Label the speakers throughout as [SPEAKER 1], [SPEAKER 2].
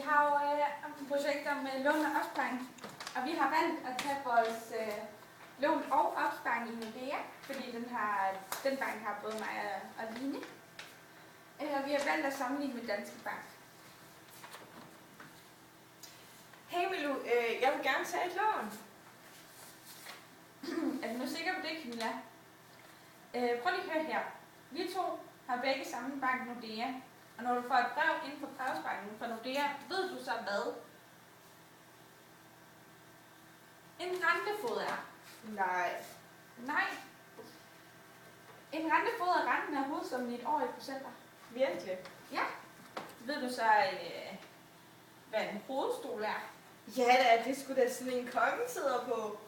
[SPEAKER 1] har jo et projekt om lån og opsparing, og vi har valgt at tage vores lån og opsparing i Nordea, fordi den bank har både mig og Line. Og vi har valgt at sammenligne med Danske Bank.
[SPEAKER 2] Hey Milu, jeg vil gerne tage et lån.
[SPEAKER 1] Er du nu sikker på det, Camilla? Prøv lige at høre her. Vi to har begge samme bank, Nordea. Og når du får et brev inden for Brevsbanken fra Nordea, ved du så hvad? En rentefod er. Nej. En rentefod er renten af hovedsummen i et år i procenter.
[SPEAKER 2] Virkelig?
[SPEAKER 1] Ja. Ved du så, hvad en hovedstol er?
[SPEAKER 2] Ja da, det skulle da sådan en konge sidder på.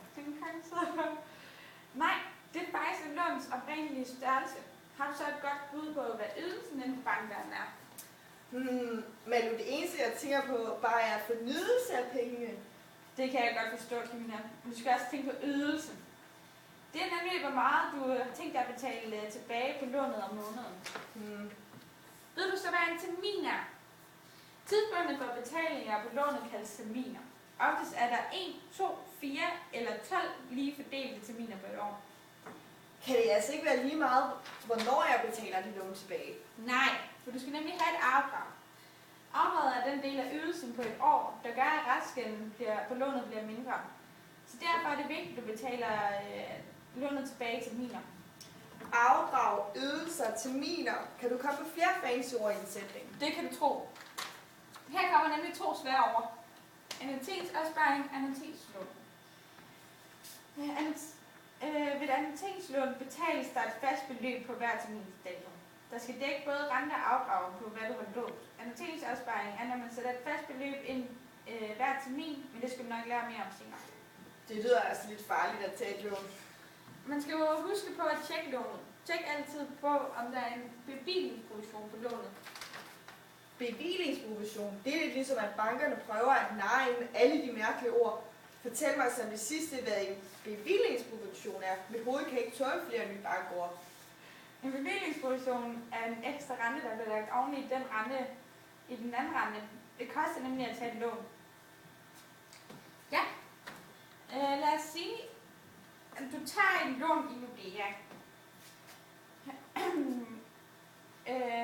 [SPEAKER 1] Nej, det er faktisk en låns oprindelige størrelse. Har du så et godt bud på, hvad ydelsen inden for bankverdenen er?
[SPEAKER 2] Men det eneste, jeg tænker på, bare er fornydelse af pengene.
[SPEAKER 1] Det kan jeg godt forstå, Camilla. Du skal også tænke på ydelsen. Det er nemlig, hvor meget du har tænkt dig at betale tilbage på lånet om måneden. Ved du så, hvad en termin er? Tidspunktet for betalinger på lånet kaldes terminer. Oftest er der 1, 2, 4 eller 12 lige fordelte terminer på et år.
[SPEAKER 2] Kan det altså ikke være lige meget, hvornår jeg betaler de lån tilbage?
[SPEAKER 1] Nej, for du skal nemlig have et afdrag. Afdraget er den del af ydelsen på et år, der gør, at restgælden på lånet bliver mindre. Så derfor er det vigtigt, at du betaler lånet tilbage i terminer.
[SPEAKER 2] Afdrag, ydelser, terminer. Kan du komme på flere fancy ord i en sætning?
[SPEAKER 1] Det kan du tro. Her kommer nemlig 2 svære ord. Annuitetsopsparing og annuitetslån. Ved et annuitetslån betales der et fast beløb på hver terminsdato. Der skal dække både rente og afdrag på, hvad du har lånt. Annuitetsopsparing er, når man sætter et fast beløb ind hver termin, men det skal du nok lære mere om senere.
[SPEAKER 2] Det lyder altså lidt farligt at tage et lån.
[SPEAKER 1] Man skal jo huske på at tjekke lånet. Tjek altid på, om der er en bevillingsprovision på lånet.
[SPEAKER 2] Bevillingsprovision, det er lidt ligesom, at bankerne prøver at narre ind alle de mærkelige ord. Fortæl mig som det sidste, hvad en bevillingsprovision er. Mit hoved kan ikke tåle flere nye bankord.
[SPEAKER 1] En bevillingsprovision er en ekstra rente, der bliver lagt oven i den anden rente. Det koster nemlig at tage et lån. Ja. Lad os sige, at du tager et lån i Nordea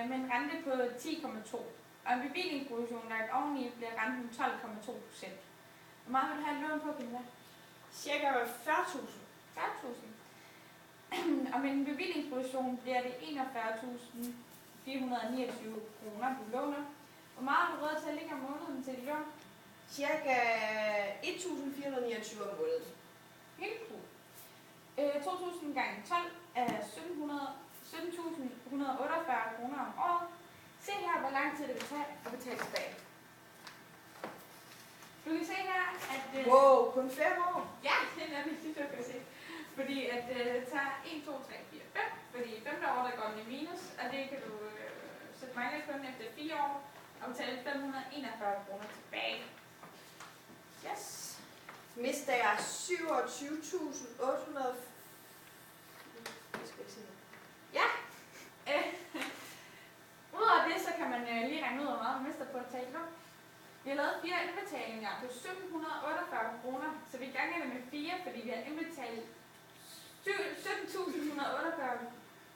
[SPEAKER 1] med en rente på 10,2. Og en bevillingsprovision lagt oveni bliver renten 12,2%. Hvor meget vil du have et lån på, Camilla?
[SPEAKER 2] Cirka 40.000.
[SPEAKER 1] 40.000. Og med en bevillingsprovision bliver det 41.429 kroner, du låner. Hvor meget har du råd til at lægge om måneden til dit lån?
[SPEAKER 2] Cirka 1.429 om måneden.
[SPEAKER 1] Helt cool. 2.000 gange 12 er 17.148 kroner om året. Se her, hvor lang tid det vil tage at betale tilbage. Du kan se her, at...
[SPEAKER 2] Wow, kun 5 år?
[SPEAKER 1] Ja, det er nemlig det, du kan se. Fordi at det tager 1, 2, 3, 4, 5. Fordi i 5. år, der går den i minus, og det kan du sætte mange kun efter 4 år og betale 541 kroner tilbage. Yes.
[SPEAKER 2] Mister jeg 27.800...
[SPEAKER 1] Ja. Udover det, så kan man lige regne ud, hvor meget man mister på at tage et lån. Vi har lavet 4 indbetalinger på 1.748 kroner, så vi ganger det med 4, fordi vi har indbetalt 17.148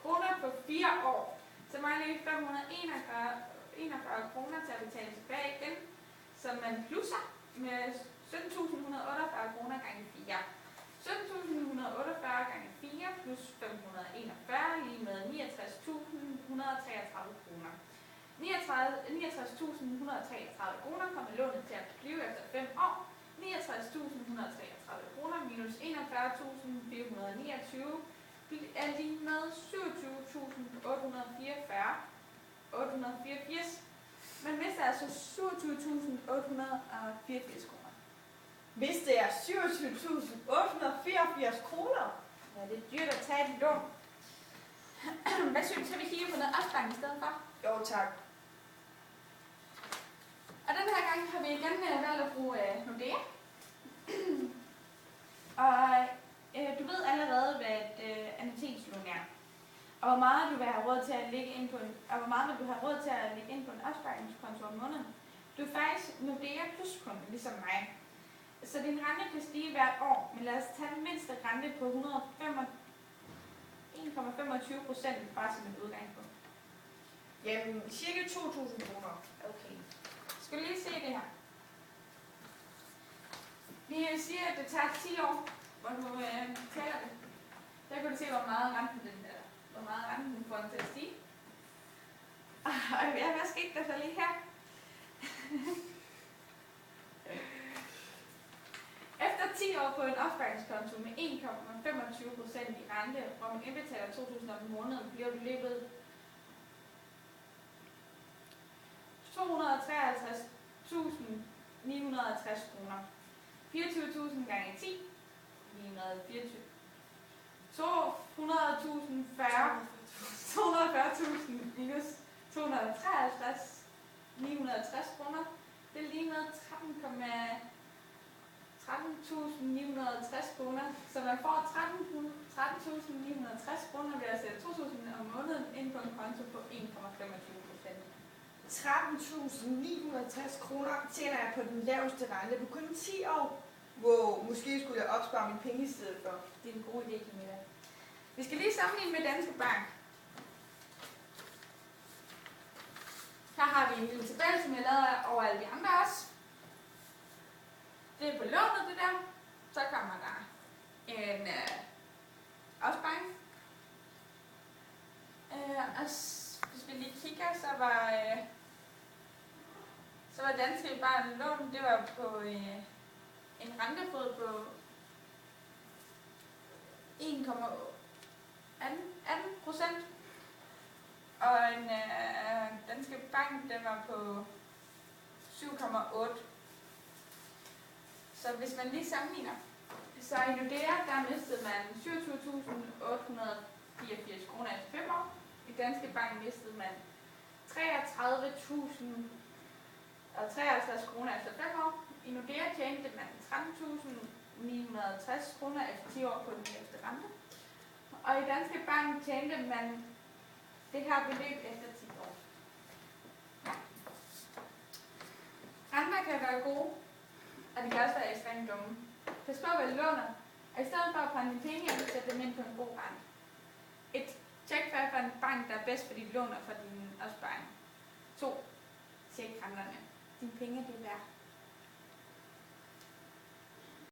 [SPEAKER 1] kroner på 4 år. Så mangler vi 541 kroner til at betale tilbage igen, så man plusser med 17.148 kroner gange 4. 17.148 gange 4 plus 541 lige med 69.133 kroner. 69.133 kroner kommer lånet til at blive efter 5 år. 69.133 kroner minus 41.429 er lige med 27.884. Man mister altså 27.884 kroner.
[SPEAKER 2] Hvis det er 27.884 kroner?
[SPEAKER 1] Ja, det er dyrt at tage et lån. Hvad synes du, vi kigger på noget opsparing i stedet for?
[SPEAKER 2] Jo, tak.
[SPEAKER 1] Og den her gang har vi igen valgt at bruge Nordea. Og du ved allerede, hvad et annuitetslån er. Og hvor meget du vil have råd til at lægge ind på en opsparingskonto om måneden. Du er faktisk Nordea Plus-kunde, ligesom mig. Så din rente kan stige hvert år, men lad os tage den mindste rente på 1,25% bare som et udgangspunkt.
[SPEAKER 2] Jamen, cirka 2.000 kroner.
[SPEAKER 1] Okay. Skal vi lige se det her? Vi siger, at det tager 10 år, hvor du betaler det. Der kan du se, hvor meget renten den får den til at stige. Og hvad skete der så lige her? Efter 10 år på en opsparingskonto med 1,25% i rente, hvor man indbetaler 2.000 om måneden, bliver du løbet 253.950 kroner. 24.000 gange 10, 924. 240.000 minus 253.960 kroner. Det er lige med 13.960 kroner. Så man får 13.960 kroner ved at sætte 2.000 om måneden ind på en konto på 1,25%.
[SPEAKER 2] 13.960 kroner tjener jeg på den laveste rente på kun 10 år. Hvor måske skulle jeg opspare mine penge i stedet for.
[SPEAKER 1] Det er en god idé, Camilla. Vi skal lige sammenligne med Danske Bank. Her har vi en lille tabel, som jeg lavede over alle de andre også. Det er på lånet, det der. Så kommer der en opsparing. Og hvis vi lige kigger, så var Danske Bank lån, det var på en rentefod på 1,18%. Og en Danske Bank, den var på 7,8%. Så hvis man lige sammenligner, så i Nordea, der mistede man 27.884 kroner efter 5 år. I Danske Bank mistede man 33.053 kroner efter 5 år. I Nordea tjente man 13.960 kroner efter 10 år på den laveste rente. Og i Danske Bank tjente man det her beløb efter 10 år. Ja. Renter kan være gode, og de kan også være ekstremt dumme. Pas på, hvad du låner, og i stedet for at brænde dine penge ind, sæt dem ind på en god rente. Tjek for en bank, der er bedst for dit lån og for din opsparing. 2. Tjek renterne. Dine penge, det er værd.